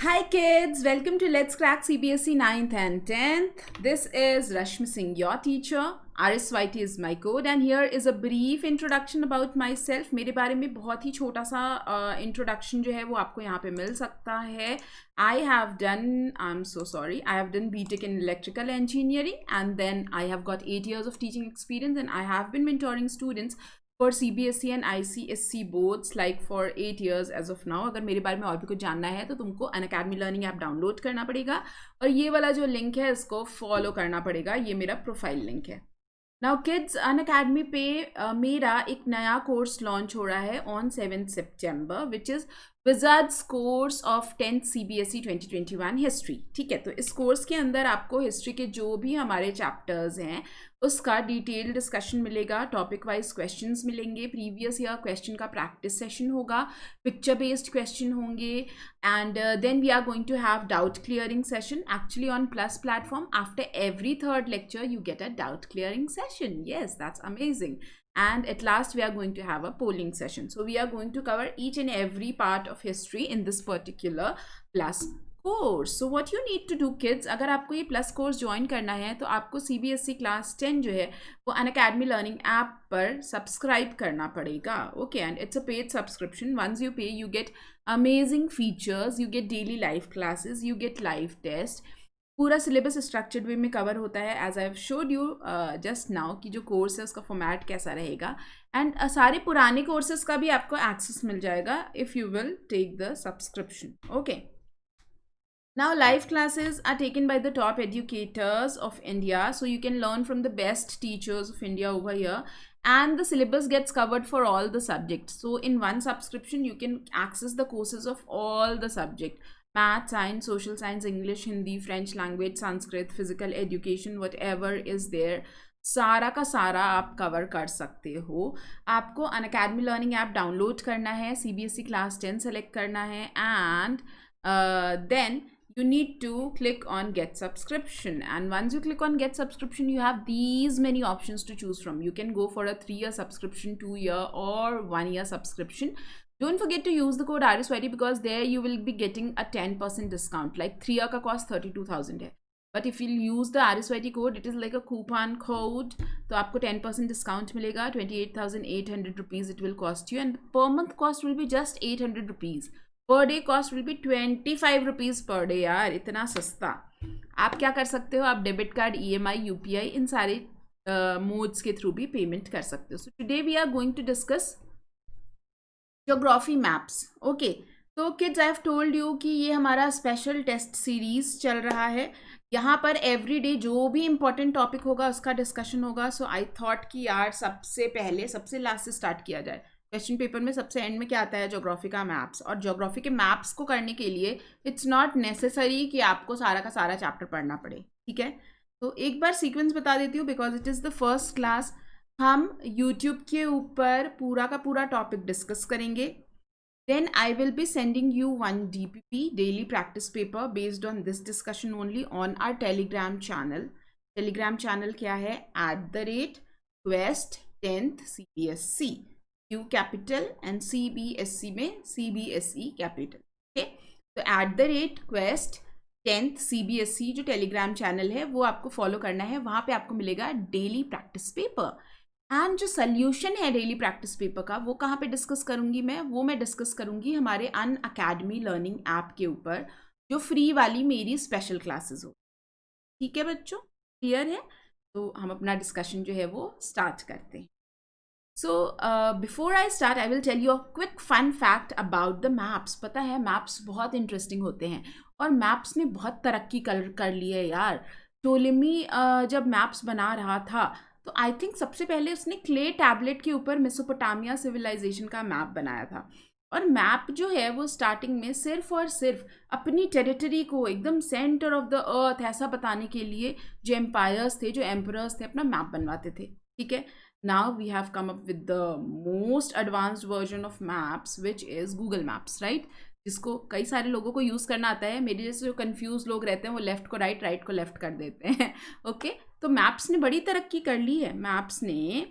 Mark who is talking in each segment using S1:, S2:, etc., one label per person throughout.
S1: Hi kids, welcome to Let's Crack CBSE 9th and 10th. This is Rashmi Singh, your teacher. RSYT is my code and here is a brief introduction about myself. मेरे बारे में बहुत ही छोटा सा introduction जो है वो आपको यहाँ पे मिल सकता है. I'm so sorry, I have done BTech in Electrical Engineering and then I have got 8 years of teaching experience and I have been mentoring students for CBSE and ICSC boards like for 8 years as of now. अगर मेरे बारे में और भी कुछ जानना है तो तुमको अनअकैडमी लर्निंग ऐप डाउनलोड करना पड़ेगा और ये वाला जो लिंक है इसको फॉलो करना पड़ेगा. ये मेरा प्रोफाइल लिंक है. नाउ किड्स, अनअकैडमी पे मेरा एक नया कोर्स लॉन्च हो रहा है ऑन 7 सितंबर which is wizards course of 10th CBSE 2021 history. ठीक है, तो इस कोर्स के अंदर आपको हिस्ट्री के जो भी हमारे चैप्टर्स हैं उसका डिटेल डिस्कशन मिलेगा. टॉपिक वाइज क्वेश्चंस मिलेंगे, प्रीवियस ईयर क्वेश्चन का प्रैक्टिस सेशन होगा, पिक्चर बेस्ड क्वेश्चन होंगे and then we are going to have doubt clearing session. Actually on plus platform after every third lecture you get a doubt clearing session. Yes, that's amazing. And at last we are going to have a polling session. So we are going to cover each and every part of history in this particular plus course. So what you need to do kids, अगर आपको ये plus course join करना है तो आपको CBSE class 10 जो है वो Unacademy Learning app पर subscribe करना पड़ेगा. Okay, and it's a paid subscription. Once you pay you get amazing features, you get daily live classes, you get live test. पूरा सिलेबस स्ट्रक्चर्ड वे में cover होता है as I have showed you just now कि जो course है उसका format कैसा रहेगा एंड सारे पुराने कोर्सेज का भी आपको एक्सेस मिल जाएगा if you will take the subscription. Okay, now live classes are taken by the top educators of India, so you can learn from the best teachers of India over here and the syllabus gets covered for all the subjects. So in one subscription you can access the courses of all the subjects: math, science, social science, English, Hindi, French language, Sanskrit, physical education, whatever is there, सारा का सारा आप cover कर सकते हो. आपको Unacademy learning app download करना है, CBSE क्लास 10 सेलेक्ट करना है and then you need to click on get subscription, and once you click on get subscription you have these many options to choose from. You can go for a 3-year subscription, 2-year or 1-year subscription. Don't forget to use the code RSYT because there you will be getting a 10% discount. Like 3-year का cost 32,000 है, but if you use the RSYT code it is like a coupon code, तो आपको 10% discount मिलेगा. 28,800 rupees it will cost you and per month cost will be just 800 rupees. Per day cost will be 25 rupees per day. यार इतना सस्ता. आप क्या कर सकते हो, आप डेबिट कार्ड, EMI, UPI इन सारे मोड्स के थ्रू भी पेमेंट कर सकते हो. So today we are going to discuss geography maps. Okay, तो kids I have told you कि ये हमारा स्पेशल टेस्ट सीरीज चल रहा है. यहाँ पर एवरी डे जो भी इम्पोर्टेंट टॉपिक होगा उसका डिस्कशन होगा. सो आई थॉट कि यार सबसे पहले सबसे लास्ट से स्टार्ट किया जाए. क्वेश्चन पेपर में सबसे एंड में क्या आता है, ज्योग्राफी का मैप्स. और ज्योग्राफी के मैप्स को करने के लिए इट्स नॉट नेसेसरी कि आपको सारा का सारा चैप्टर पढ़ना पड़े. ठीक है, तो एक बार सीक्वेंस बता देती हूँ because it is the first class. हम यूट्यूब के ऊपर पूरा का पूरा टॉपिक डिस्कस करेंगे. Then I will be sending you 1 DPP daily practice paper based on this discussion only on our Telegram channel. Telegram channel क्या है, @quest 10th CBSE, Q capital and CBSE में CBSE capital. Okay, तो @quest 10th CBSE जो Telegram channel है वो आपको follow करना है. वहाँ पे आपको मिलेगा डेली प्रैक्टिस पेपर एंड जो सोल्यूशन है डेली प्रैक्टिस पेपर का वो कहाँ पे डिस्कस करूँगी मैं डिस्कस करूँगी हमारे अनअकैडमी लर्निंग ऐप के ऊपर जो फ्री वाली मेरी स्पेशल क्लासेस हो. ठीक है बच्चों, क्लियर है? तो हम अपना डिस्कशन जो है वो स्टार्ट करते हैं. So before I start, I will tell you a quick fun fact about the maps. पता है मैप्स बहुत इंटरेस्टिंग होते हैं और मैप्स ने बहुत तरक्की कर ली है यार. टोलेमी जब मैप्स बना रहा था तो आई थिंक सबसे पहले उसने क्ले टैबलेट के ऊपर मेसोपोटामिया सिविलाइजेशन का मैप बनाया था. और मैप जो है वो स्टार्टिंग में सिर्फ और सिर्फ अपनी टेरिटरी को एकदम सेंटर ऑफ द अर्थ ऐसा बताने के लिए जो एम्पायर्स थे, जो एम्परर्स थे, अपना मैप बनवाते थे. ठीक है, now we have come up with the most advanced version of maps which is Google Maps, right? जिसको कई सारे लोगों को यूज़ करना आता है. मेरे जैसे जो कंफ्यूज लोग रहते हैं वो लेफ़्ट को राइट, राइट को लेफ़्ट कर देते हैं. ओके, तो मैप्स ने बड़ी तरक्की कर ली है. मैप्स ने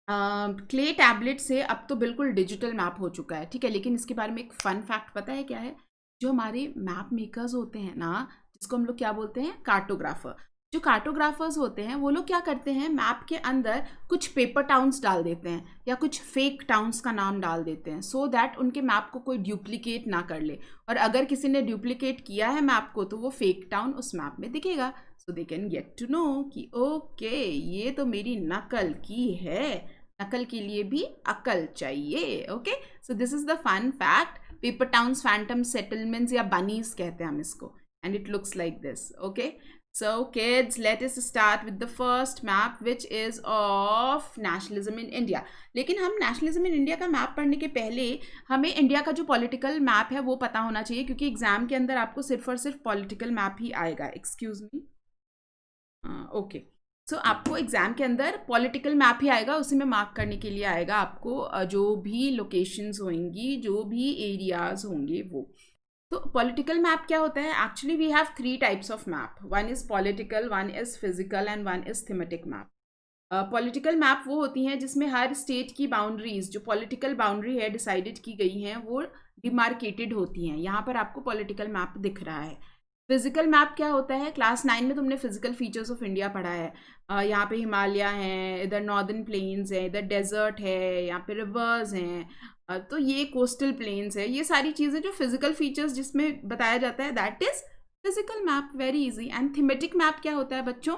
S1: क्ले टैबलेट से अब तो बिल्कुल डिजिटल मैप हो चुका है. ठीक है, लेकिन इसके बारे में एक फ़न फैक्ट पता है क्या है, जो हमारे मैप मेकर्स होते हैं ना, जिसको हम लोग क्या बोलते हैं, कार्टोग्राफर, जो कार्टोग्राफर्स होते हैं वो लोग क्या करते हैं, मैप के अंदर कुछ पेपर टाउन्स डाल देते हैं या कुछ फेक टाउन्स का नाम डाल देते हैं, सो दैट उनके मैप को कोई ड्यूप्लीकेट ना कर ले, और अगर किसी ने ड्यूप्लीकेट किया है मैप को तो वो फेक टाउन उस मैप में दिखेगा, so they can get to know कि ओके ये तो मेरी नकल की है, नकल के लिए भी अकल चाहिए। Okay, so this is the fun fact. Paper towns phantom settlements या बनीज कहते हैं हम इसको, and it looks like this. Okay, so kids, let us start with the first map which is of nationalism in India। लेकिन हम nationalism in India का map पढ़ने के पहले हमें इंडिया का जो पॉलिटिकल मैप है वो पता होना चाहिए, क्योंकि एग्जाम के अंदर आपको सिर्फ और सिर्फ पॉलिटिकल मैप ही आएगा। एक्सक्यूज मी, ओके, सो आपको एग्जाम के अंदर पॉलिटिकल मैप ही आएगा, उसी में मार्क करने के लिए आएगा आपको जो भी लोकेशंस होंगी, जो भी एरियाज होंगे वो। तो पॉलिटिकल मैप क्या होता है, actually we have 3 types of map, one is political, one is physical and one is thematic map. Political map वो होती हैं जिसमें हर स्टेट की बाउंड्रीज, जो पॉलिटिकल बाउंड्री है डिसाइडेड की गई हैं, वो डिमार्केटेड होती हैं। यहाँ पर आपको पॉलिटिकल मैप दिख रहा है। फिजिकल मैप क्या होता है, क्लास 9 में तुमने फिजिकल फीचर्स ऑफ इंडिया पढ़ा है। यहाँ पे हिमालय हैं, इधर नॉर्दर्न प्लेन्स हैं, इधर डेजर्ट है, यहाँ पे रिवर्स हैं, तो ये कोस्टल प्लेन्स है, ये सारी चीज़ें जो फिजिकल फीचर्स जिसमें बताया जाता है, that is physical map. Very easy. And thematic map क्या होता है बच्चों,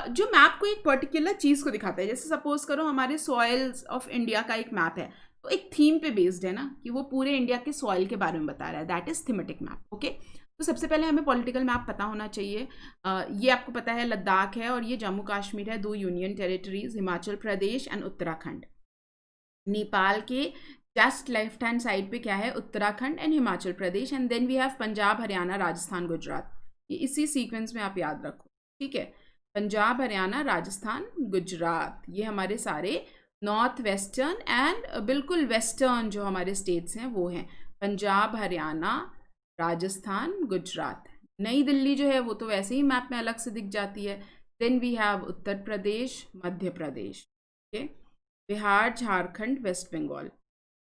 S1: जो मैप को एक पर्टिकुलर चीज़ को दिखाता है। जैसे सपोज करो हमारे सॉइल्स ऑफ इंडिया का एक मैप है, तो एक थीम पे बेस्ड है ना, कि वो पूरे इंडिया के सॉइल के बारे में बता रहा है, that is thematic map. Okay, तो सबसे पहले हमें पॉलिटिकल मैप पता होना चाहिए। ये आपको पता है लद्दाख है और ये जम्मू कश्मीर है, 2 union territories, Himachal Pradesh and Uttarakhand. Nepal के जस्ट लेफ्ट हैंड साइड पे क्या है, Uttarakhand and Himachal Pradesh, and then we have Punjab, Haryana, Rajasthan, Gujarat. ये इसी सीक्वेंस में आप याद रखो, ठीक है। पंजाब, हरियाणा, राजस्थान, गुजरात, ये हमारे सारे नॉर्थ वेस्टर्न एंड बिल्कुल वेस्टर्न जो हमारे स्टेट्स हैं वो हैं, पंजाब, हरियाणा, राजस्थान, गुजरात। नई दिल्ली जो है वो तो वैसे ही मैप में अलग से दिख जाती है। Then we have Uttar Pradesh, Madhya Pradesh, okay, Bihar, Jharkhand, West Bengal.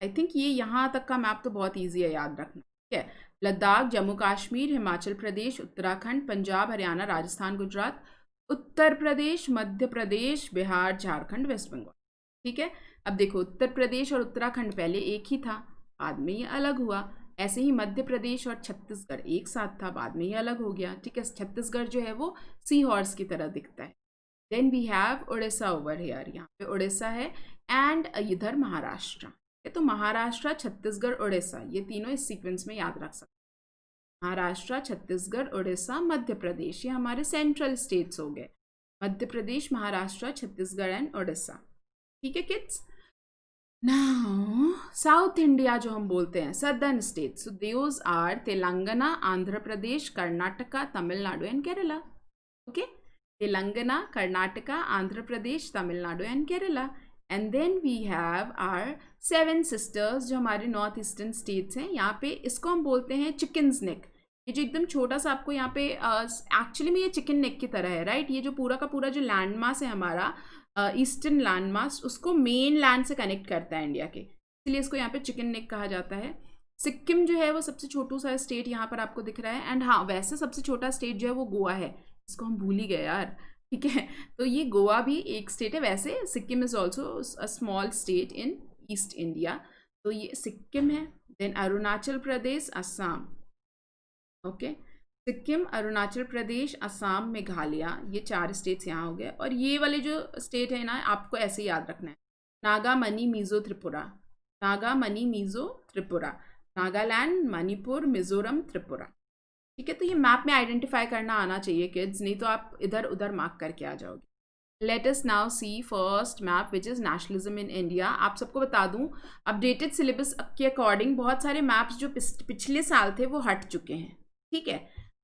S1: I think ये यहाँ तक का मैप तो बहुत ईजी है याद रखना, ठीक है। लद्दाख, जम्मू कश्मीर, हिमाचल प्रदेश, उत्तराखंड, पंजाब, हरियाणा, राजस्थान, गुजरात, उत्तर प्रदेश, मध्य प्रदेश, बिहार, झारखंड, वेस्ट बंगाल, ठीक है। अब देखो उत्तर प्रदेश और उत्तराखंड पहले एक ही था, बाद में ये अलग हुआ। ऐसे ही मध्य प्रदेश और छत्तीसगढ़ एक साथ था, बाद में ये अलग हो गया, ठीक है। छत्तीसगढ़ जो है वो सी हॉर्स की तरह दिखता है। Then we have Orissa over here, यहाँ पे उड़ीसा है, एंड इधर महाराष्ट्र। तो महाराष्ट्र, छत्तीसगढ़, उड़ीसा, ये तीनों इस सीक्वेंस में याद रख सकते हैं। महाराष्ट्र, छत्तीसगढ़, उड़ीसा, मध्य प्रदेश, ये हमारे सेंट्रल स्टेट्स हो गए, मध्य प्रदेश, महाराष्ट्र, छत्तीसगढ़ एंड उड़ीसा, ठीक है किड्स। नाउ साउथ इंडिया जो हम बोलते हैं, southern states, so those are Telangana, Andhra Pradesh, Karnataka, Tamil Nadu and Kerala. Okay, Telangana, Karnataka, Andhra Pradesh, Tamil Nadu and Kerala. And then we have our 7 sisters जो हमारे नॉर्थ ईस्टर्न स्टेट्स हैं। यहाँ पे इसको हम बोलते हैं चिकन्स नेक। ये जो एकदम छोटा सा आपको यहाँ पे एक्चुअली में ये चिकन नेक की तरह है, राइट। ये जो पूरा का पूरा जो लैंड मास है हमारा ईस्टर्न लैंड मास, उसको मेन लैंड से कनेक्ट करता है इंडिया के, इसलिए इसको यहाँ पे चिकन नेक कहा जाता है। सिक्किम जो है वो सबसे छोटू सा स्टेट यहाँ पर आपको दिख रहा है। एंड हाँ, वैसे सबसे छोटा स्टेट जो है वो गोवा है, इसको हम भूल ही गए यार, ठीक है। तो ये गोवा भी एक स्टेट है, वैसे Sikkim is also a small state in east India. तो ये सिक्किम है। देन अरुणाचल प्रदेश, असम, ओके, सिक्किम, अरुणाचल प्रदेश, असम, मेघालय, ये 4 स्टेट्स यहाँ हो गए। और ये वाले जो स्टेट है ना, आपको ऐसे ही याद रखना है, नागा, मणि, मिजो, त्रिपुरा, नागा, मणि, मिजो, त्रिपुरा, नागालैंड, मणिपुर, मिजोरम, त्रिपुरा, ठीक है। तो ये मैप में आइडेंटिफाई करना आना चाहिए किड्स, नहीं तो आप इधर उधर मार्क करके आ जाओगे। Let us now see first map which is nationalism in India. आप सबको बता दूं, अपडेटेड सिलेबस के अकॉर्डिंग बहुत सारे मैप्स जो पिछले साल थे वो हट चुके हैं, ठीक है।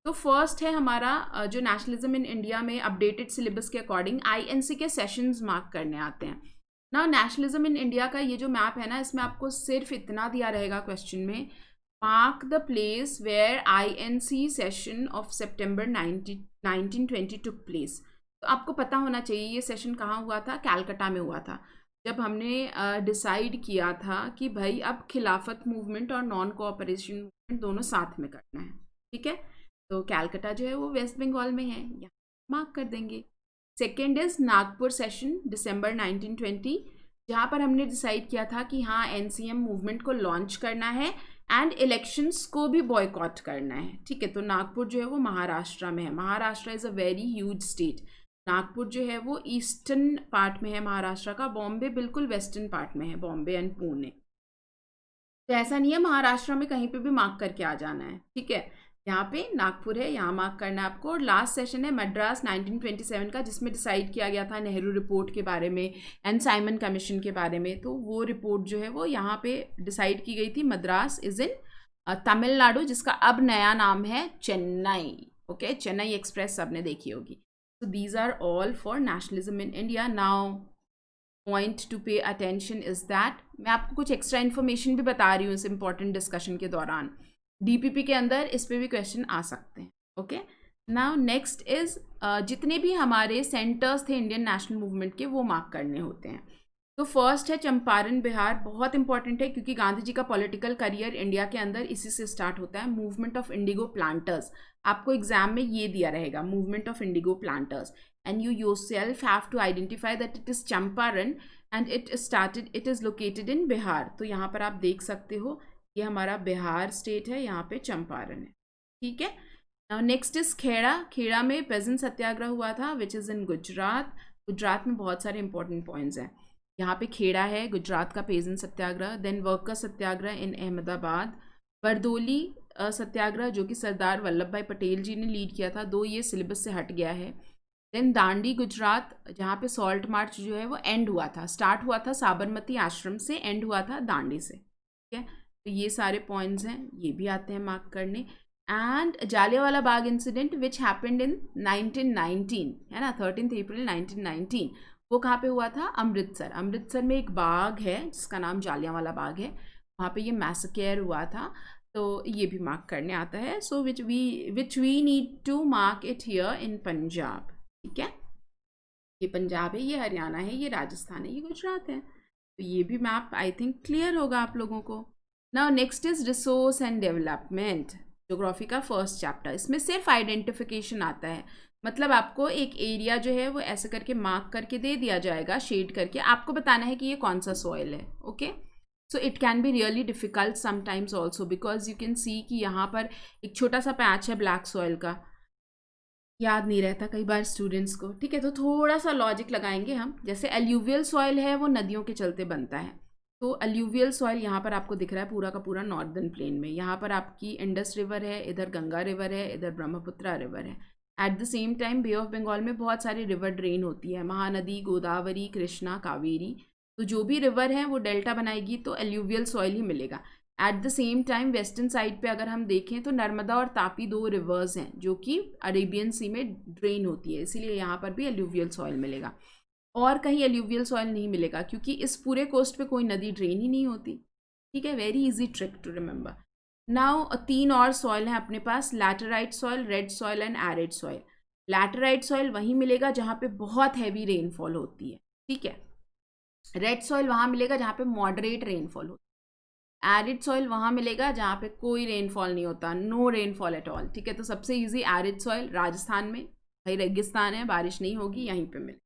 S1: तो फर्स्ट है हमारा जो नेशनलिज्म इन इंडिया में अपडेटेड सिलेबस के अकॉर्डिंग आईएनसी के सेशंस मार्क करने आते हैं ना। नेशनलिज्म इन इंडिया का ये जो मैप है ना, इसमें आपको सिर्फ इतना दिया रहेगा क्वेश्चन में, mark the place where INC session of September 1920 took place. तो आपको पता होना चाहिए ये सेशन कहाँ हुआ था, कैलकाटा में हुआ था। जब हमने डिसाइड किया था कि भाई अब खिलाफत मूवमेंट और नॉन कोऑपरेशन मूवमेंट दोनों साथ में करना है, ठीक है। तो कैलकाटा जो है वो वेस्ट बंगाल में है, यहाँ मार्क कर देंगे। सेकेंड इज नागपुर सेशन दिसंबर 1920, जहाँ पर हमने डिसाइड किया था कि हाँ एनसीएम मूवमेंट को लॉन्च करना है एंड इलेक्शंस को भी बॉयकॉट करना है, ठीक है। तो नागपुर जो है वो महाराष्ट्र में है। Maharashtra is a very huge state. Nagpur जो है वो ईस्टर्न पार्ट में है महाराष्ट्र का, बॉम्बे बिल्कुल वेस्टर्न पार्ट में है, बॉम्बे एंड पुणे। तो ऐसा नहीं है महाराष्ट्र में कहीं पे भी मार्क करके आ जाना है, ठीक है। यहाँ पे नागपुर है, यहाँ मार्क करना है आपको। और लास्ट सेशन है मद्रास 1927 का, जिसमें डिसाइड किया गया था नेहरू रिपोर्ट के बारे में एंड साइमन कमीशन के बारे में। तो वो रिपोर्ट जो है वो यहाँ पे डिसाइड की गई थी। मद्रास इज इन तमिलनाडु, जिसका अब नया नाम है चेन्नई। ओके, चेन्नई एक्सप्रेस सबने देखी होगी। So these are all for nationalism in India. Now point to pay attention is that मैं आपको कुछ एक्स्ट्रा इन्फॉर्मेशन भी बता रही हूँ इस इम्पॉर्टेंट डिस्कशन के दौरान। डीपीपी के अंदर इस पे भी क्वेश्चन आ सकते हैं। ओके, नाउ नेक्स्ट इज जितने भी हमारे सेंटर्स थे इंडियन नेशनल मूवमेंट के वो मार्क करने होते हैं। तो फर्स्ट है चंपारण बिहार, बहुत इंपॉर्टेंट है क्योंकि गांधी जी का पॉलिटिकल करियर इंडिया के अंदर इसी से स्टार्ट होता है। मूवमेंट ऑफ इंडिगो प्लांटर्स, आपको एग्जाम में ये दिया रहेगा, movement of indigo planters, and you yourself have to identify that it is Champaran and it is located in Bihar. तो यहाँ पर आप देख सकते हो ये हमारा बिहार स्टेट है, यहाँ पे चंपारण है, ठीक है। Next is Kheda. खेड़ा में पेजेंट सत्याग्रह हुआ था विच इज़ इन गुजरात। गुजरात में बहुत सारे इंपॉर्टेंट पॉइंट्स हैं। यहाँ पे खेड़ा है गुजरात का पेजेंट सत्याग्रह। देन वर्कर सत्याग्रह इन अहमदाबाद। बरदोली सत्याग्रह जो कि सरदार वल्लभ भाई पटेल जी ने लीड किया था, दो ये सिलेबस से हट गया है। देन दांडी गुजरात, जहाँ पे सॉल्ट मार्च जो है वो एंड हुआ था, स्टार्ट हुआ था साबरमती आश्रम से, एंड हुआ था दांडी से, ठीक है। तो ये सारे पॉइंट्स हैं, ये भी आते हैं मार्क करने। And Jallianwala Bagh incident which happened in 1919, है ना, 13 अप्रैल 1919, वो कहाँ पे हुआ था? अमृतसर। अमृतसर में एक बाग है जिसका नाम जालियांवाला बाग है, वहाँ पे ये मैसेकेयर हुआ था। तो ये भी मार्क करने आता है। So which we need to mark it here in Punjab, ठीक है। ये पंजाब है, ये हरियाणा है, ये राजस्थान है, ये गुजरात है। तो ये भी मैप आई थिंक क्लियर होगा आप लोगों को। Now next is resource and development, geography का फर्स्ट चैप्टर। इसमें सिर्फ आइडेंटिफिकेशन आता है, मतलब आपको एक एरिया जो है वो ऐसे करके मार्क करके दे दिया जाएगा, शेड करके, आपको बताना है कि ये कौन सा सॉइल है। Okay, so it can be really difficult sometimes also because you can see कि यहाँ पर एक छोटा सा पैच है ब्लैक सॉइल का, याद नहीं रहता कई बार स्टूडेंट्स को, ठीक है। तो थोड़ा सा लॉजिक लगाएंगे हम। जैसे एल्यूवियल सॉइल है वो नदियों के चलते बनता है, तो एल्यूवियल सॉइल यहाँ पर आपको दिख रहा है पूरा का पूरा नॉर्दर्न प्लेन में। यहाँ पर आपकी इंडस रिवर है, इधर गंगा रिवर है, इधर ब्रह्मपुत्रा रिवर है। At the same time Bay of Bengal में बहुत सारी रिवर ड्रेन होती है, महानदी, गोदावरी, कृष्णा, कावेरी। तो जो भी रिवर है वो डेल्टा बनाएगी तो एल्यूवियल सॉइल ही मिलेगा। Eight the same time western side पे अगर हम देखें तो नर्मदा और तापी दो रिवर्स हैं जो कि अरेबियन सी में ड्रेन होती है, इसीलिए यहाँ पर भी एल्यूवियल सॉइल मिलेगा। और कहीं एल्यूवियल सॉइल नहीं मिलेगा क्योंकि इस पूरे कोस्ट पे कोई नदी ड्रेन ही नहीं होती, ठीक है। Very easy trick to remember. Now 3 और सॉइल हैं अपने पास, laterite soil, red soil and arid soil. Laterite soil वहीं मिलेगा जहाँ पे बहुत हैवी रेनफॉल होती है, ठीक है। रेड सॉइल वहाँ मिलेगा जहाँ पे मॉडरेट रेनफॉल होती है। एरिड सॉइल वहाँ मिलेगा जहाँ पे कोई रेनफॉल नहीं होता, नो रेनफॉल एट ऑल, ठीक है। तो सबसे ईजी एरिड सॉइल राजस्थान में, भाई रेगिस्तान है, बारिश नहीं होगी, यहीं पे मिले।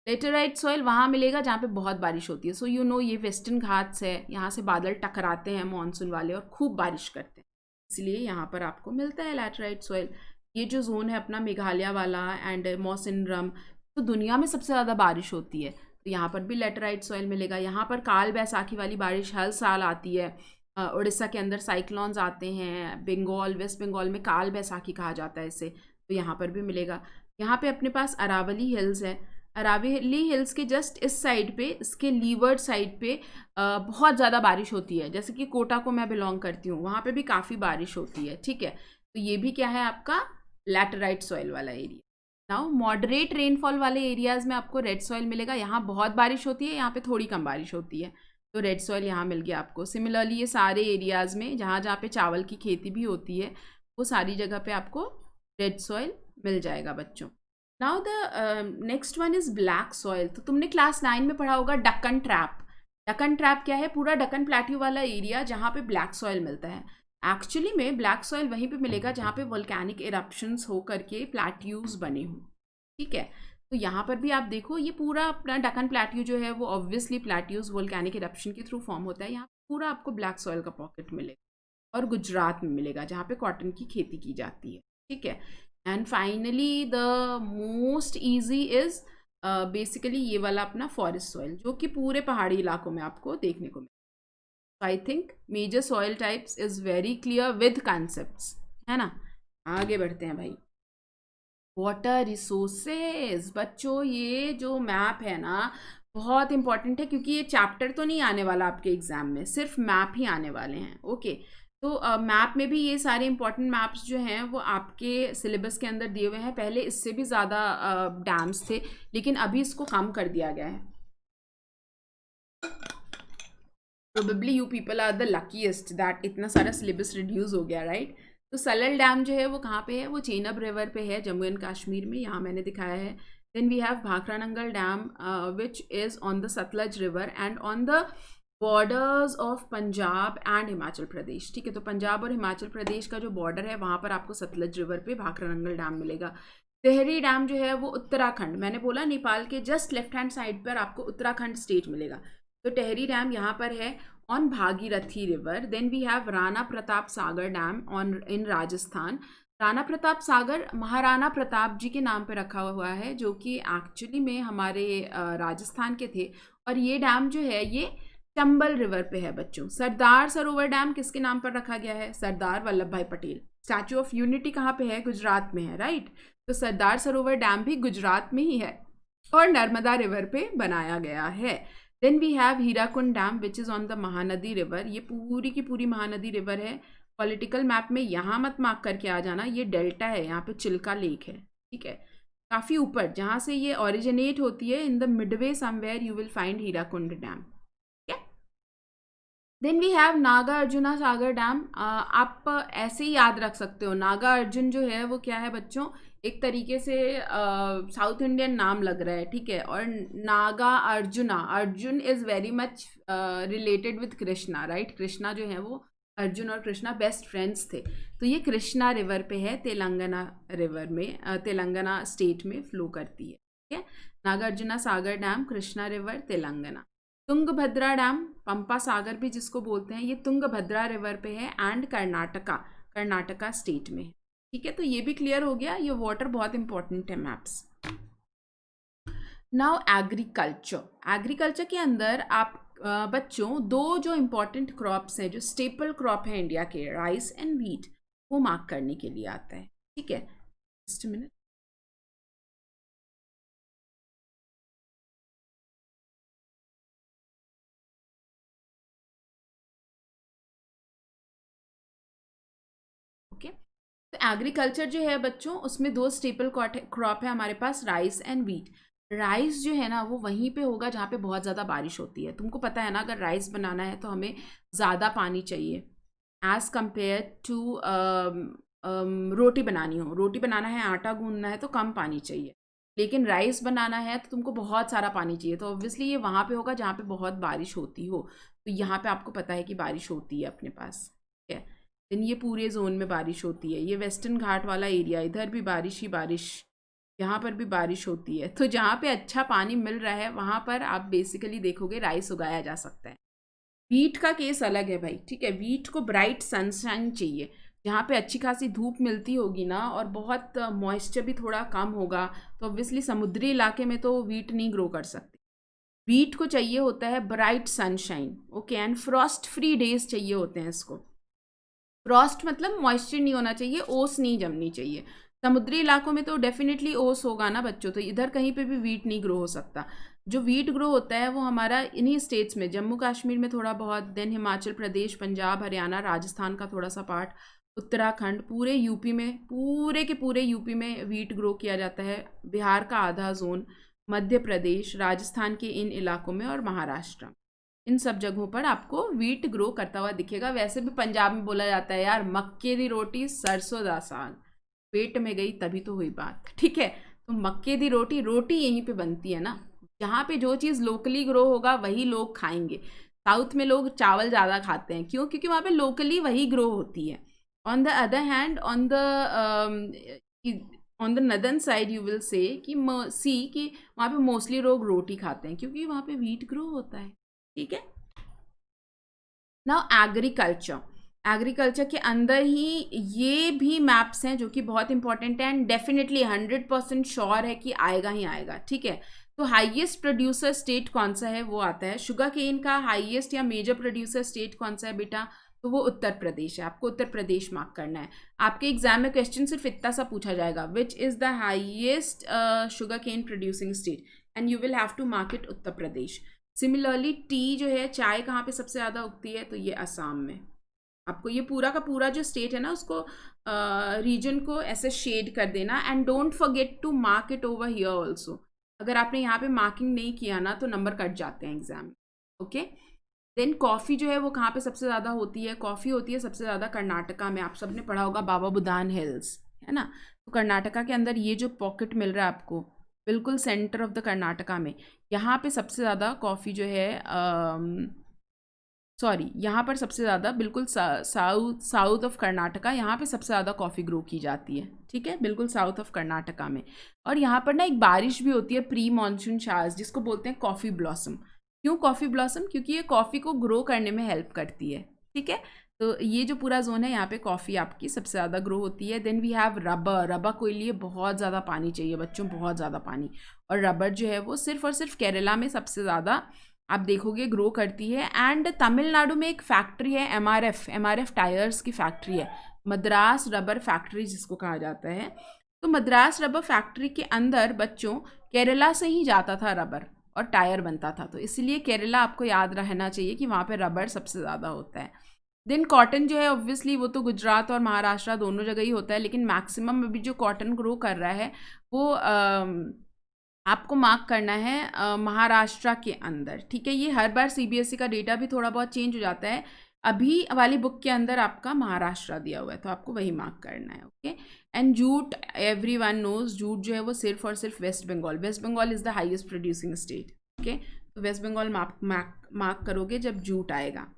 S1: लेटेराइट सॉइल वहाँ मिलेगा जहाँ पे बहुत बारिश होती है। सो यू नो ये वेस्टर्न घाट्स है, यहाँ से बादल टकराते हैं मानसून वाले और खूब बारिश करते हैं, इसलिए यहाँ पर आपको मिलता है लैटेराइट सॉइल। ये जो जोन है अपना मेघालय वाला एंड मौसिनरम, तो दुनिया में सबसे ज़्यादा बारिश होती है, तो यहाँ पर भी लैटेराइट सॉइल मिलेगा। यहाँ पर काल बैसाखी वाली बारिश हर साल आती है। उड़ीसा के अंदर साइक्लोन्स आते हैं, बंगाल, वेस्ट बंगाल में काल बैसाखी कहा जाता है इसे, तो यहाँ पर भी मिलेगा। यहाँ पे अपने पास अरावली हिल्स है, अरावली हिल्स के जस्ट इस साइड पे, इसके लीवर्ड साइड पे बहुत ज़्यादा बारिश होती है। जैसे कि कोटा को मैं बिलोंग करती हूँ, वहाँ पे भी काफ़ी बारिश होती है, ठीक है। तो ये भी क्या है आपका लैटेराइट सॉइल वाला एरिया। नाउ मॉडरेट रेनफॉल वाले एरियाज़ में आपको रेड सॉइल मिलेगा, यहाँ बहुत बारिश होती है, यहाँ पे थोड़ी कम बारिश होती है, तो रेड सॉइल यहाँ मिल गया आपको। सिमिलरली ये सारे एरियाज़ में जहाँ जहाँ पे चावल की खेती भी होती है वो सारी जगह पे आपको रेड सॉइल मिल जाएगा बच्चों। Now the next one is black soil. तो तुमने क्लास 9 में पढ़ा होगा डक्कन ट्रैप। डक्कन ट्रैप क्या है? पूरा डक्कन प्लेट्यू वाला एरिया जहाँ पे ब्लैक सॉइल मिलता है। एक्चुअली में ब्लैक सॉइल वहीं पे मिलेगा जहाँ पे वोल्केनिक इरप्शंस हो करके प्लेट्यूज बने हों, ठीक है। तो यहाँ पर भी आप देखो, ये पूरा अपना डक्कन प्लेट्यू जो है वो ऑब्वियसली प्लेट्यूज वोल्केनिक इरप्शन के थ्रू फॉर्म होता है। यहाँ पूरा आपको ब्लैक सॉइल का पॉकेट मिलेगा और गुजरात में मिलेगा जहाँ पे कॉटन की खेती की जाती है, ठीक है। And finally the most easy is basically ये वाला अपना फॉरेस्ट सॉइल, जो कि पूरे पहाड़ी इलाकों में आपको देखने को मिलेगा। I think major soil types is very clear with concepts, है ना। आगे बढ़ते हैं भाई। वाटर रिसोर्सेज बच्चों, ये जो मैप है ना बहुत इंपॉर्टेंट है, क्योंकि ये चैप्टर तो नहीं आने वाला आपके एग्जाम में, सिर्फ मैप ही आने वाले हैं, ओके। तो मैप में भी ये सारे इंपॉर्टेंट मैप्स जो हैं वो आपके सिलेबस के अंदर दिए हुए हैं। पहले इससे भी ज़्यादा डैम्स थे, लेकिन अभी इसको कम कर दिया गया है। Probably you people are the luckiest that इतना सारा सिलेबस रिड्यूस हो गया, राइट। तो सलल डैम जो है वो कहाँ पे है? वो चेनाब रिवर पे है, जम्मू एंड कश्मीर में, यहाँ मैंने दिखाया है। Then we have Bhakra Nangal dam which is on the Sutlej river and on the borders of Punjab and Himachal Pradesh, ठीक है। तो पंजाब और हिमाचल प्रदेश का जो बॉर्डर है वहाँ पर आपको सतलज रिवर पे भाखड़ा नंगल डैम मिलेगा। टिहरी डैम जो है वो उत्तराखंड, मैंने बोला नेपाल के जस्ट लेफ्ट हैंड साइड पर आपको उत्तराखंड स्टेट मिलेगा। तो टिहरी डैम यहाँ पर है on Bhagirathi river. Then we have Rana Pratap Sagar dam on in Rajasthan. Rana Pratap Sagar Maharana Pratap ji के नाम पे रखा हुआ है, जो कि एक्चुअली में हमारे राजस्थान के थे। और ये डैम जो है ये चंबल रिवर पे है बच्चों। सरदार सरोवर डैम किसके नाम पर रखा गया है? सरदार वल्लभ भाई पटेल। स्टैचू ऑफ यूनिटी कहाँ पे है? गुजरात में है, राइट। तो सरदार सरोवर डैम भी गुजरात में ही है और नर्मदा रिवर पे बनाया गया है। Then we have Hirakud dam which is on the Mahanadi river. ये पूरी की पूरी महानदी रिवर है। पॉलिटिकल मैप में यहाँ मत मार्क करके आ जाना, ये डेल्टा है, यहाँ पे चिल्का लेक है, ठीक है। काफ़ी ऊपर जहाँ से ये ओरिजिनेट होती है, in the midway somewhere you will find Hirakud dam. Then we have Naga arjuna Sagar dam. आप ऐसे ही याद रख सकते हो, नागा अर्जुन जो है वो क्या है बच्चों? एक तरीके से साउथ इंडियन नाम लग रहा है, ठीक है। और Naga arjuna, Arjun is very much related with Krishna, right. Krishna जो है वो, अर्जुन और कृष्णा बेस्ट फ्रेंड्स थे। तो ये कृष्णा रिवर पे है, तेलंगाना रिवर में, तेलंगाना स्टेट में फ्लो करती है, ठीक है। Naga arjuna Sagar dam, Krishna river, Telangana. Tungabhadra dam, Pampa Sagar भी जिसको बोलते हैं, ये तुंगभद्रा रिवर पे है एंड कर्नाटका स्टेट में, ठीक है। तो ये भी क्लियर हो गया, ये वाटर बहुत इंपॉर्टेंट है मैप्स। नाउ एग्रीकल्चर के अंदर आप बच्चों दो जो इम्पॉर्टेंट क्रॉप्स हैं, जो स्टेपल क्रॉप है इंडिया के, राइस एंड व्हीट, वो मार्क करने के लिए आता है, ठीक है। Just minute. ओके, तो एग्रीकल्चर जो है बच्चों, उसमें दो स्टेपल क्रॉप है हमारे पास, राइस एंड व्हीट। राइस जो है ना वो वहीं पे होगा जहाँ पे बहुत ज़्यादा बारिश होती है। तुमको पता है ना, अगर राइस बनाना है तो हमें ज़्यादा पानी चाहिए एज़ कम्पेयर टू रोटी बनानी हो। रोटी बनाना है, आटा गूंदना है तो कम पानी चाहिए, लेकिन राइस बनाना है तो तुमको बहुत सारा पानी चाहिए। तो ऑब्वियसली ये वहाँ पे होगा जहाँ पे बहुत बारिश होती हो। तो यहाँ पे आपको पता है कि बारिश होती है अपने पास, ठीक है। देन ये पूरे जोन में बारिश होती है। ये वेस्टर्न घाट वाला एरिया, इधर भी बारिश ही बारिश, यहाँ पर भी बारिश होती है। तो जहाँ पे अच्छा पानी मिल रहा है वहाँ पर आप बेसिकली देखोगे राइस उगाया जा सकता है। वीट का केस अलग है भाई, ठीक है। वीट को ब्राइट सनशाइन चाहिए, जहाँ पे अच्छी खासी धूप मिलती होगी ना और बहुत मॉइस्चर भी थोड़ा कम होगा। तो ऑब्वियसली समुद्री इलाके में तो वीट नहीं ग्रो कर सकती। वीट को चाहिए होता है bright sunshine, okay, and Frost free days चाहिए होते हैं इसको। फ्रॉस्ट मतलब मॉइस्चर नहीं होना चाहिए, ओस नहीं जमनी चाहिए। समुद्री इलाकों में तो डेफिनेटली ओस होगा ना बच्चों, तो इधर कहीं पे भी वीट नहीं ग्रो हो सकता। जो वीट ग्रो होता है वो हमारा इन्हीं स्टेट्स में, जम्मू कश्मीर में थोड़ा बहुत, देन हिमाचल प्रदेश, पंजाब, हरियाणा, राजस्थान का थोड़ा सा पार्ट, उत्तराखंड, पूरे यूपी में, पूरे के पूरे यूपी में वीट ग्रो किया जाता है। बिहार का आधा जोन, मध्य प्रदेश, राजस्थान के इन इलाकों में और महाराष्ट्र, इन सब जगहों पर आपको वीट ग्रो करता हुआ दिखेगा। वैसे भी पंजाब में बोला जाता है यार, मक्के दी रोटी सरसों दा साग, पेट में गई तभी तो हुई बात, ठीक है। तो मक्के दी रोटी, रोटी यहीं पे बनती है ना, जहाँ पे जो चीज़ लोकली ग्रो होगा वही लोग खाएंगे। साउथ में लोग चावल ज़्यादा खाते हैं, क्यों? क्योंकि वहाँ पे लोकली वही ग्रो होती है। On the other hand, on the northern side you will say कि सी कि वहाँ पे मोस्टली लोग रोटी खाते हैं, क्योंकि वहाँ पे व्हीट ग्रो होता है। ठीक है। नाउ एग्रीकल्चर, एग्रीकल्चर के अंदर ही ये भी मैप्स हैं जो कि बहुत इंपॉर्टेंट है एंड डेफिनेटली 100% श्योर है कि आएगा ही आएगा। ठीक है। तो हाईएस्ट प्रोड्यूसर स्टेट कौन सा है, वो आता है। शुगर केन का हाईएस्ट या मेजर प्रोड्यूसर स्टेट कौन सा है बेटा, तो वो उत्तर प्रदेश है। आपको उत्तर प्रदेश मार्क करना है। आपके एग्जाम में क्वेश्चन सिर्फ इतना सा पूछा जाएगा, which is the highest sugar cane producing state, and you will have to mark it Uttar Pradesh. Similarly tea जो है, चाय कहाँ पे सबसे ज़्यादा उगती है, तो ये असम में। आपको ये पूरा का पूरा जो स्टेट है ना, उसको रीजन को ऐसे शेड कर देना, and don't forget to mark it over here also. अगर आपने यहाँ पे मार्किंग नहीं किया ना तो नंबर कट जाते हैं एग्जाम में। ओके। देन कॉफ़ी जो है वो कहाँ पे सबसे ज़्यादा होती है, कॉफ़ी होती है सबसे ज़्यादा कर्नाटका में। आप सबने पढ़ा होगा बाबा बुदान हिल्स, है ना। तो कर्नाटका के अंदर ये जो पॉकेट मिल रहा है आपको, बिल्कुल सेंटर ऑफ द कर्नाटका में, यहाँ पे सबसे ज़्यादा कॉफ़ी जो है, सॉरी यहाँ पर सबसे ज़्यादा बिल्कुल साउथ ऑफ कर्नाटका, यहाँ पे सबसे ज़्यादा कॉफ़ी ग्रो की जाती है। ठीक है, बिल्कुल साउथ ऑफ कर्नाटका में। और यहाँ पर ना एक बारिश भी होती है, प्री मानसून शावर्स, जिसको बोलते हैं कॉफ़ी ब्लॉसम। क्यों कॉफ़ी ब्लॉसम? क्योंकि ये कॉफ़ी को ग्रो करने में हेल्प करती है। ठीक है। तो ये जो पूरा जोन है, यहाँ पे कॉफ़ी आपकी सबसे ज़्यादा ग्रो होती है। Then we have rubber. Rubber के लिए बहुत ज़्यादा पानी चाहिए बच्चों, बहुत ज़्यादा पानी। और रबर जो है वो सिर्फ और सिर्फ केरला में सबसे ज़्यादा आप देखोगे ग्रो करती है। एंड तमिलनाडु में एक फैक्ट्री है, एमआरएफ टायर्स की फैक्ट्री है, मद्रास रबर फैक्ट्री जिसको कहा जाता है। तो मद्रास रबर फैक्ट्री के अंदर बच्चों केरला से ही जाता था रबर और टायर बनता था। तो इसलिए केरला आपको याद रहना चाहिए कि वहाँ पे रबर सबसे ज़्यादा होता है। देन कॉटन जो है ऑब्वियसली वो तो गुजरात और महाराष्ट्र दोनों जगह ही होता है, लेकिन मैक्सिमम अभी जो कॉटन ग्रो कर रहा है वो आपको मार्क करना है महाराष्ट्र के अंदर। ठीक है। ये हर बार सीबीएसई का डेटा भी थोड़ा बहुत चेंज हो जाता है। अभी वाली बुक के अंदर आपका महाराष्ट्र दिया हुआ है, तो आपको वही मार्क करना है। Okay. And jute, everyone knows, jute जो है वो सिर्फ और सिर्फ West Bengal is the highest producing state. Okay. तो वेस्ट बंगाल मार्क करोगे जब जूट आएगा।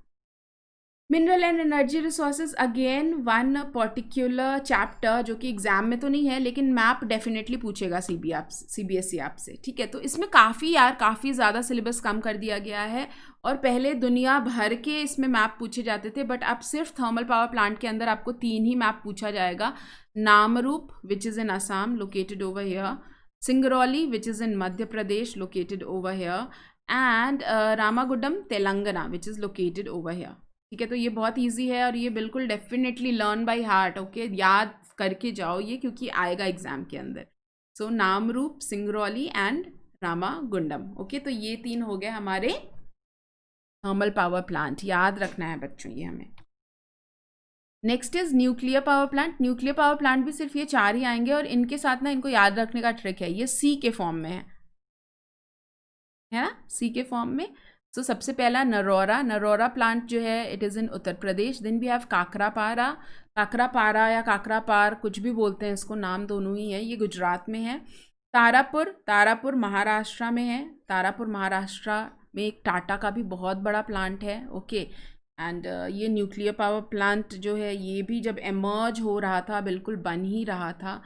S1: Mineral and energy resources, again one particular chapter जो कि एग्जाम में तो नहीं है, लेकिन मैप डेफिनेटली पूछेगा सीबीएसई आपसे। ठीक है। तो इसमें काफ़ी ज़्यादा सिलेबस कम कर दिया गया है, और पहले दुनिया भर के इसमें मैप पूछे जाते थे, बट अब सिर्फ थर्मल पावर प्लांट के अंदर आपको 3 ही मैप पूछा जाएगा। Namrup which is in Assam, located over here, Singrauli which is in Madhya Pradesh, located over here, and Ramagundam Telangana which is located over here. ठीक है। तो ये बहुत इजी है और ये बिल्कुल definitely learn by heart. Okay, याद करके जाओ ये, क्योंकि आएगा एग्जाम के अंदर। सो नामरूप, सिंगरौली एंड रामागुंडम। ओके, तो ये 3 हो गए हमारे थर्मल पावर प्लांट, याद रखना है बच्चों ये हमें। Next is nuclear power plant. Nuclear power plant भी सिर्फ ये 4 ही आएंगे, और इनके साथ ना इनको याद रखने का ट्रिक है, ये सी के फॉर्म में है ना, सी के फॉर्म में। सो सबसे पहला नरोरा प्लांट जो है it is in Uttar Pradesh. Then we have Kakrapara या काकरापार, कुछ भी बोलते हैं इसको, नाम दोनों ही है, ये गुजरात में है। तारापुर महाराष्ट्र में है। तारापुर महाराष्ट्र में एक टाटा का भी बहुत बड़ा प्लांट है। ओके। एंड ये न्यूक्लियर पावर प्लांट जो है ये भी जब एमर्ज हो रहा था, बिल्कुल बन ही रहा था,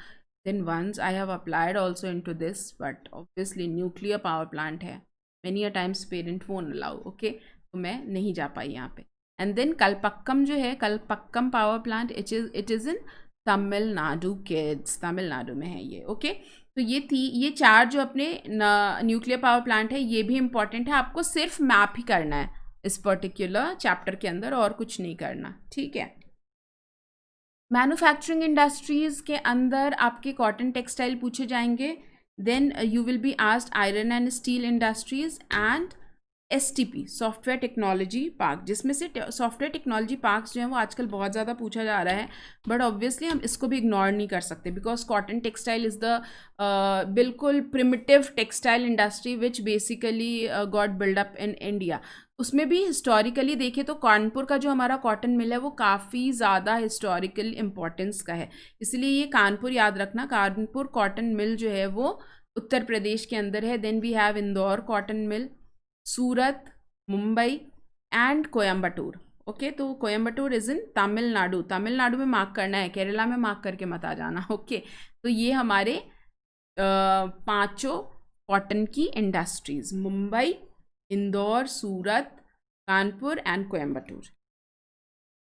S1: then once I have applied also into this, but obviously nuclear power plant है, many a times parent won't allow. Okay, तो मैं नहीं जा पाई यहाँ पे। एंड देन कलपक्कम जो है, Kalpakkam power plant it is in Tamil Nadu kids, Tamil Nadu में है ये। ओके, तो ये 4 जो अपने न्यूक्लियर पावर प्लांट है ये भी इंपॉर्टेंट है। आपको सिर्फ मैप ही करना है इस पर्टिकुलर चैप्टर के अंदर, और कुछ नहीं करना। ठीक है। मैन्युफैक्चरिंग इंडस्ट्रीज के अंदर आपके कॉटन टेक्सटाइल पूछे जाएंगे। Then you will be asked iron and steel industries and STP software technology park, जिसमें से सॉफ्टवेयर टेक्नोलॉजी पार्क्स जो हैं वो आजकल बहुत ज़्यादा पूछा जा रहा है, बट ऑब्वियसली हम इसको भी इग्नोर नहीं कर सकते because cotton textile is the बिल्कुल primitive textile industry which basically got build up in India. उसमें भी हिस्टोरिकली देखें तो कानपुर का जो हमारा कॉटन मिल है वो काफ़ी ज़्यादा हिस्टोरिकल इम्पोर्टेंस का है, इसलिए ये कानपुर याद रखना। कानपुर कॉटन मिल जो है वो उत्तर प्रदेश के अंदर है। Then we have Indore cotton mill, Surat, Mumbai and Coimbatore. Okay, तो कोयम्बटूर इज़ इन तमिलनाडु, तमिलनाडु में मार्क करना है, केरला में मार्क करके मत आ जाना। ओके, तो ये हमारे पांचों कॉटन की industries, Mumbai, Indore, Surat, Kanpur and Coimbatore.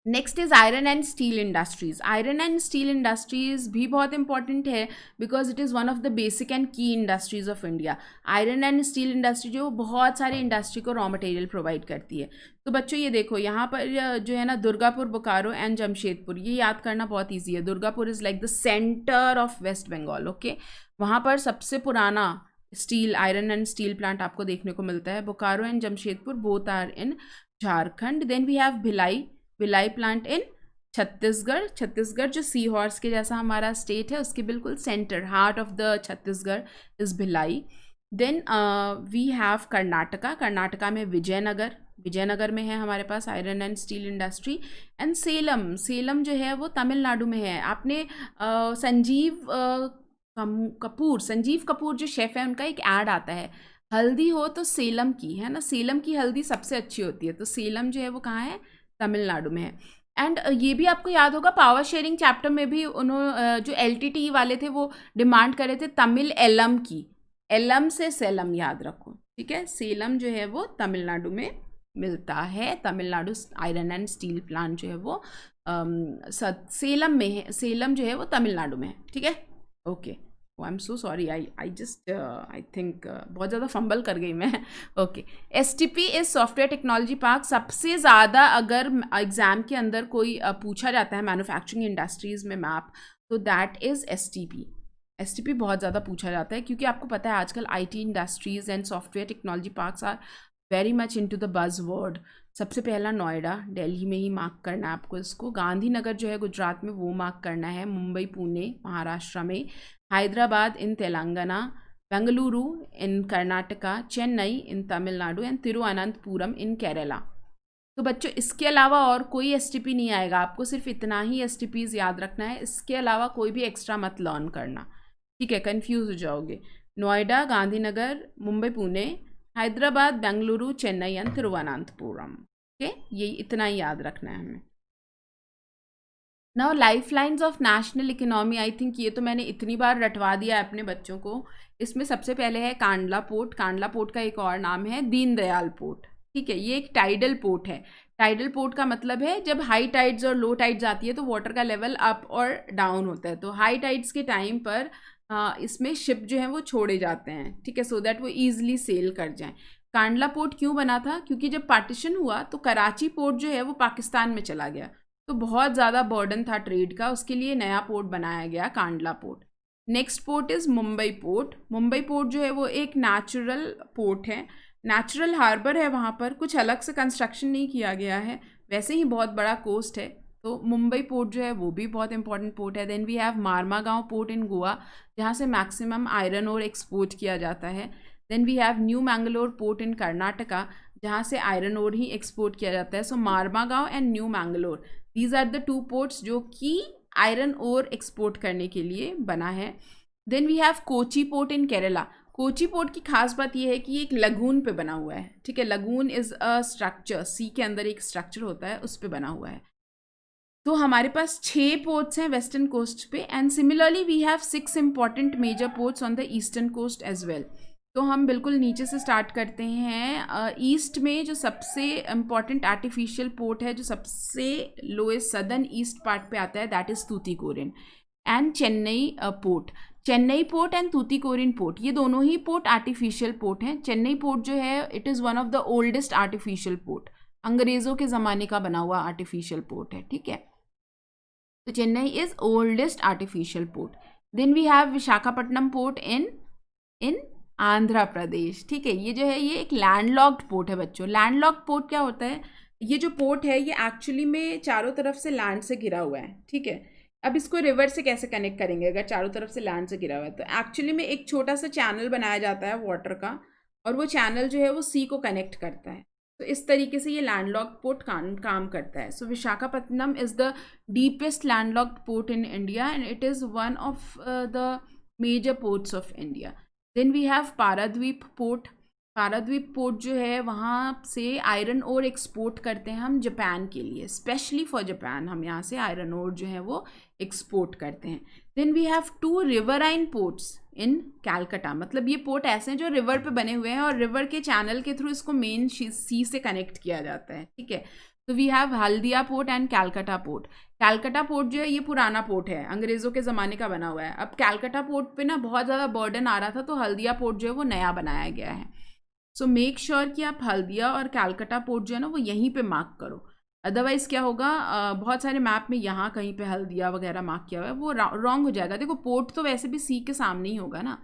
S1: Next is iron and steel industries. Iron and steel industries भी बहुत इंपॉर्टेंट है because it is one of the basic and key industries of India. Iron and steel industry जो बहुत सारे इंडस्ट्री को raw material provide करती है। तो बच्चों ये देखो यहाँ पर जो है ना, दुर्गापुर, बोकारो एंड जमशेदपुर, ये याद करना बहुत ईजी है। Durgapur is like the centre of West Bengal. Okay, वहाँ पर सबसे पुराना steel, iron and steel plant आपको देखने को मिलता है। Bokaro and Jamshedpur both are in Jharkhand. Then we have Bhilai plant in Chhattisgarh. Chhattisgarh जो सी हॉर्स के जैसा हमारा स्टेट है, उसके बिल्कुल centre, heart of the Chhattisgarh is Bhilai. Then we have Karnataka. Karnataka में विजयनगर में है हमारे पास iron and steel industry. And Salem जो है वो तमिलनाडु में है। आपने संजीव कपूर जो शेफ़ है, उनका एक ऐड आता है, हल्दी हो तो सेलम की, है ना, सेलम की हल्दी सबसे अच्छी होती है। तो सेलम जो है वो कहाँ है, तमिलनाडु में है। एंड ये भी आपको याद होगा, पावर शेयरिंग चैप्टर में भी उन्होंने जो LTTE वाले थे वो डिमांड करे थे तमिल एलम की, एलम से सेलम याद रखो, ठीक है। सेलम जो है वो तमिलनाडु में मिलता है। Tamil Nadu iron and steel plant जो है वो सेलम में है। सेलम जो है वो तमिलनाडु में है, ठीक है। Okay, I am so sorry, I just I think बहुत ज़्यादा फंबल कर गई मैं। Okay, STP is software technology park. सबसे ज़्यादा अगर एग्ज़ाम के अंदर कोई पूछा जाता है मैन्युफैक्चरिंग इंडस्ट्रीज़ में मैप, तो दैट इज़ STP बहुत ज़्यादा पूछा जाता है, क्योंकि आपको पता है आजकल IT industries and software technology parks are very much into the buzz word. सबसे पहला नोएडा, दिल्ली में ही मार्क करना है आपको इसको। गांधीनगर जो है गुजरात में, वो मार्क करना है। मुंबई, पुणे महाराष्ट्र में। हैदराबाद इन तेलंगाना। बेंगलुरु इन कर्नाटका। चेन्नई इन तमिलनाडु एंड तिरुवनंतपुरम इन केरला। तो बच्चों इसके अलावा और कोई STP नहीं आएगा, आपको सिर्फ इतना ही STPs याद रखना है। इसके अलावा कोई भी एक्स्ट्रा मत लर्न करना, ठीक है, कंफ्यूज हो जाओगे। नोएडा, गांधीनगर, मुंबई, पुणे, हैदराबाद, बेंगलुरु, चेन्नई एंड तिरुवनंतपुरम। ओके, ये इतना ही याद रखना है हमें। Now life lines of national economy, I think ये तो मैंने इतनी बार रटवा दिया है अपने बच्चों को। इसमें सबसे पहले है कांडला पोर्ट। कांडला पोर्ट का एक और नाम है दीनदयाल पोर्ट, ठीक है। ये एक टाइडल पोर्ट है। टाइडल पोर्ट का मतलब है जब हाई टाइड्स और लो टाइड्स आती है तो वाटर का लेवल अप और डाउन होता है। तो हाई टाइड्स के टाइम पर इसमें शिप जो है वो छोड़े जाते हैं, ठीक है, सो दैट वो ईजिली सेल कर जाएं। कांडला पोर्ट क्यों बना था, क्योंकि जब पार्टीशन हुआ तो कराची पोर्ट जो है वो पाकिस्तान में चला गया, तो बहुत ज़्यादा बर्डन था ट्रेड का, उसके लिए नया पोर्ट बनाया गया, Kandla port. Next port is Mumbai port. Mumbai port जो है वो एक नेचुरल पोर्ट है, नेचुरल हार्बर है, वहाँ पर कुछ अलग से कंस्ट्रक्शन नहीं किया गया है, वैसे ही बहुत बड़ा कोस्ट है। तो मुंबई पोर्ट जो है वो भी बहुत इंपॉर्टेंट पोर्ट है। Then we have Marmagao port in Goa, जहाँ से मैक्सिमम आयरन और एक्सपोर्ट किया जाता है। Then we have new Mangalore port in Karnataka, जहाँ से आयरन और ही एक्सपोर्ट किया जाता है। So Marmagao and new Mangalore, these are the 2 ports जो कि आयरन और एक्सपोर्ट करने के लिए बना है। Then we have Kochi port in Kerala. Kochi port की खास बात यह है कि ये एक लगून पे बना हुआ है, ठीक है। लगून इज़ अ स्ट्रक्चर, सी के अंदर एक स्ट्रक्चर होता है, उस पे बना हुआ है। तो हमारे पास 6 पोर्ट्स हैं वेस्टर्न कोस्ट पे, and similarly we have 6 important major ports on the eastern coast as well. तो हम बिल्कुल नीचे से स्टार्ट करते हैं। ईस्ट में जो सबसे इम्पॉर्टेंट आर्टिफिशियल पोर्ट है, जो सबसे लोएस्ट सदर्न ईस्ट पार्ट पे आता है, that is Tuticorin and Chennai port. Chennai port and Tuticorin port, ये दोनों ही पोर्ट आर्टिफिशियल पोर्ट हैं। चेन्नई पोर्ट जो है it is one of the oldest artificial port, अंग्रेज़ों के ज़माने का बना हुआ आर्टिफिशियल पोर्ट है, ठीक है। तो Chennai is oldest artificial port. Then we have Visakhapatnam port in Andhra Pradesh. ठीक है, ये जो है ये एक लैंडलॉक्ड पोर्ट है बच्चों। लैंडलॉक्ड पोर्ट क्या होता है? ये जो पोर्ट है ये एक्चुअली में चारों तरफ से लैंड से घिरा हुआ है। ठीक है, अब इसको रिवर से कैसे कनेक्ट करेंगे अगर चारों तरफ से लैंड से घिरा हुआ है? तो एक्चुअली में एक छोटा सा चैनल बनाया जाता है वाटर का, और वो चैनल जो है वो सी को कनेक्ट करता है। तो इस तरीके से ये लैंडलॉक्ड पोर्ट काम करता है। So Visakhapatnam is the deepest landlocked port in India and it is one of the major ports of India. Then we have Paradip port. Paradip port जो है वहाँ से आयरन ओर एक्सपोर्ट करते हैं हम जापान के लिए, स्पेशली फॉर जापान हम यहाँ से आयरन ओर जो है वो एक्सपोर्ट करते हैं। Then we have 2 riverine ports in Calcutta. मतलब ये पोर्ट ऐसे हैं जो रिवर पे बने हुए हैं और रिवर के चैनल के थ्रू इसको मेन सी से कनेक्ट किया जाता है। ठीक है, तो we have Haldia port and Calcutta port. Calcutta port जो है ये पुराना पोर्ट है, अंग्रेज़ों के ज़माने का बना हुआ है। अब कैलकाटा पोर्ट पे ना बहुत ज़्यादा बर्डन आ रहा था, तो हल्दिया पोर्ट जो है वो नया बनाया गया है। सो मेक श्योर कि आप हल्दिया और कैलकाटा पोर्ट जो है ना वो यहीं पे मार्क करो। अदरवाइज़ क्या होगा, बहुत सारे मैप में यहाँ कहीं पे हल्दिया वगैरह मार्क किया हुआ है, वो रॉन्ग हो जाएगा। देखो पोर्ट तो वैसे भी सी के सामने ही होगा ना।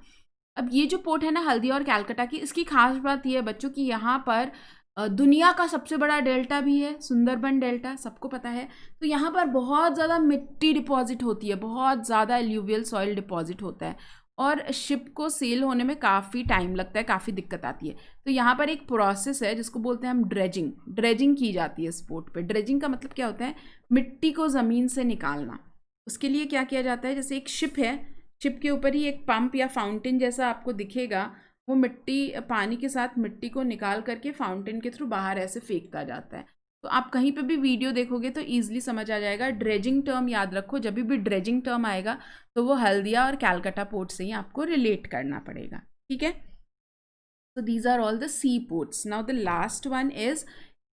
S1: अब ये जो पोर्ट है ना हल्दिया और कैलकाटा की, इसकी खास बात ये है बच्चों की यहाँ पर दुनिया का सबसे बड़ा डेल्टा भी है, सुंदरबन डेल्टा, सबको पता है। तो यहाँ पर बहुत ज़्यादा मिट्टी डिपॉजिट होती है, बहुत ज़्यादा एल्यूवियल सॉइल डिपॉजिट होता है, और शिप को सेल होने में काफ़ी टाइम लगता है, काफ़ी दिक्कत आती है। तो यहाँ पर एक प्रोसेस है जिसको बोलते हैं हम ड्रेजिंग की जाती है इस पोर्ट पे। ड्रेजिंग का मतलब क्या होता है? मिट्टी को ज़मीन से निकालना। उसके लिए क्या किया जाता है, जैसे एक शिप है, शिप के ऊपर ही एक पंप या फाउंटेन जैसा आपको दिखेगा, वो मिट्टी पानी के साथ मिट्टी को निकाल करके फाउंटेन के थ्रू बाहर ऐसे फेंकता जाता है। तो आप कहीं पे भी वीडियो देखोगे तो ईजिली समझ आ जाएगा। ड्रेजिंग टर्म याद रखो, जब भी ड्रेजिंग टर्म आएगा तो वो हल्दिया और कैलकाटा पोर्ट से ही आपको रिलेट करना पड़ेगा। ठीक है, तो these are all the sea ports. Now the last one is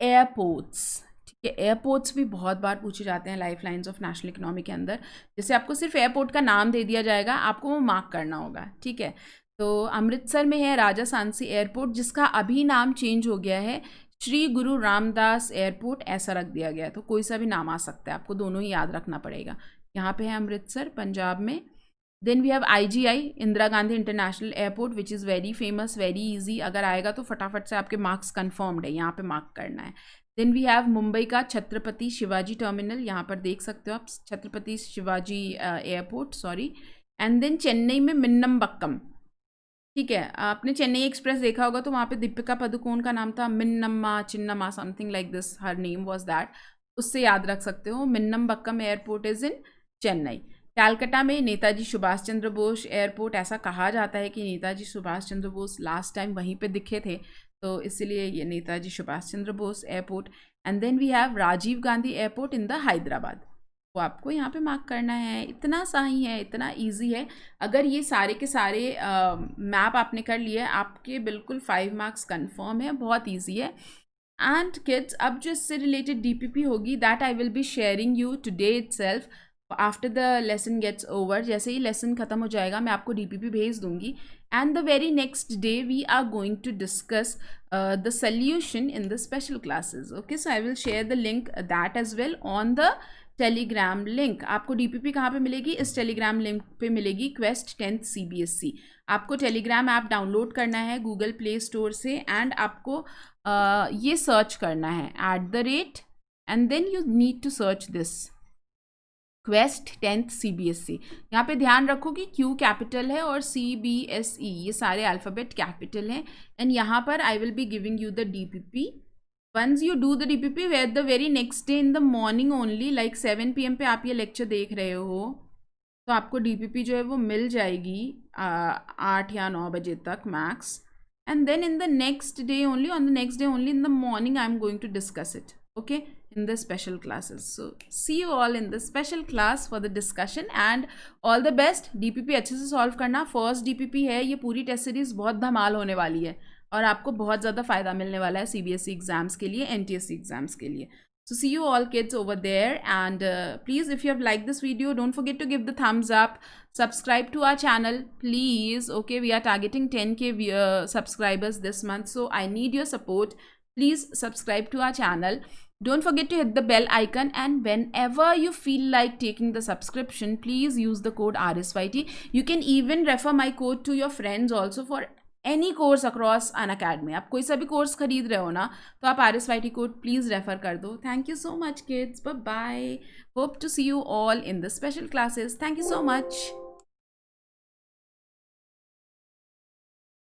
S1: airports. ठीक है, एयरपोर्ट्स भी बहुत बार पूछे जाते हैं lifelines of national economy के अंदर। जैसे आपको सिर्फ एयरपोर्ट का नाम दे दिया जाएगा, आपको वो मार्क करना होगा। ठीक है, तो अमृतसर में है राजा सांसी एयरपोर्ट, जिसका अभी नाम चेंज हो गया है, श्री गुरु रामदास एयरपोर्ट ऐसा रख दिया गया है। तो कोई सा भी नाम आ सकता है, आपको दोनों ही याद रखना पड़ेगा। यहाँ पे है अमृतसर, पंजाब में। Then we have IGI, Indira Gandhi international airport, which is very famous, very easy. अगर आएगा तो फटाफट से आपके मार्क्स कन्फर्म्ड है, यहाँ पे मार्क करना है। देन वी हैव मुंबई का छत्रपति शिवाजी टर्मिनल, यहाँ पर देख सकते हो आप, Chhatrapati Shivaji airport, sorry. And then Chennai में मिन्नम्बक्कम। ठीक है, आपने चेन्नई एक्सप्रेस देखा होगा तो वहाँ पे दीपिका पादुकोण का नाम था Minnamma Chinnamma, something like this, her name was that, उससे याद रख सकते हो। Meenambakkam airport is in Chennai. Calcutta में नेताजी सुभाष चंद्र बोस एयरपोर्ट, ऐसा कहा जाता है कि नेताजी सुभाष चंद्र बोस लास्ट टाइम वहीं पे दिखे थे, तो इसलिए ये Netaji Subhash Chandra Bose airport. And then we have Rajiv Gandhi airport in the Hyderabad, वो आपको यहाँ पे मार्क करना है। इतना सा ही है, इतना इजी है। अगर ये सारे के सारे मैप आपने कर लिए, आपके बिल्कुल 5 मार्क्स कंफर्म है, बहुत इजी है। एंड किड्स, अब जो इससे रिलेटेड DPP होगी, that I will be sharing you today itself after the lesson gets over. जैसे ही लेसन ख़त्म हो जाएगा मैं आपको DPP भेज दूंगी, and the very next day we are going to discuss the solution in the special classes. Okay, so I will share the link that as well on the Telegram link. आपको DPP कहाँ पे मिलेगी? इस Telegram link पे मिलेगी, quest 10th CBSE। आपको Telegram app download करना है गूगल प्ले स्टोर से, एंड आपको ये सर्च करना है @ and then you need to search this quest 10th CBSE। यहाँ पे ध्यान रखो कि Q कैपिटल है और CBSE ये सारे अल्फ़ाबेट कैपिटल हैं। एंड यहाँ पर आई will be giving you the DPP। Once you do the DPP, where the very next day in the morning only, like 7 PM पे आप ये लेक्चर देख रहे हो, तो आपको DPP जो है वो मिल जाएगी 8 या 9 बजे तक max. And then in the next day only, on the next day only in the morning, I am going to discuss it, okay, in the special classes. So see you all in the special class for the discussion and all the best. DPP अच्छे से solve करना। First DPP है, ये पूरी test series बहुत धमाल होने वाली है और आपको बहुत ज़्यादा फ़ायदा मिलने वाला है CBSE एग्ज़ाम्स के लिए, NTSC एग्ज़ाम्स के लिए। So see you all kids over there, and please, if you have liked this video, don't forget to give the thumbs up, subscribe to our channel please. Okay, we are targeting 10K subscribers this month, so I need your support. Please subscribe to our channel. Don't forget to hit the bell icon, and whenever you feel like taking the subscription, please use the code RSYT. You can even refer my code to your friends also for any course across Unacademy, आप कोई सा भी course खरीद रहे हो ना, तो आप RSYT कोड प्लीज़ रेफर कर दो. Thank you so much kids, bye bye. Hope to see you all in the special classes. Thank you so much.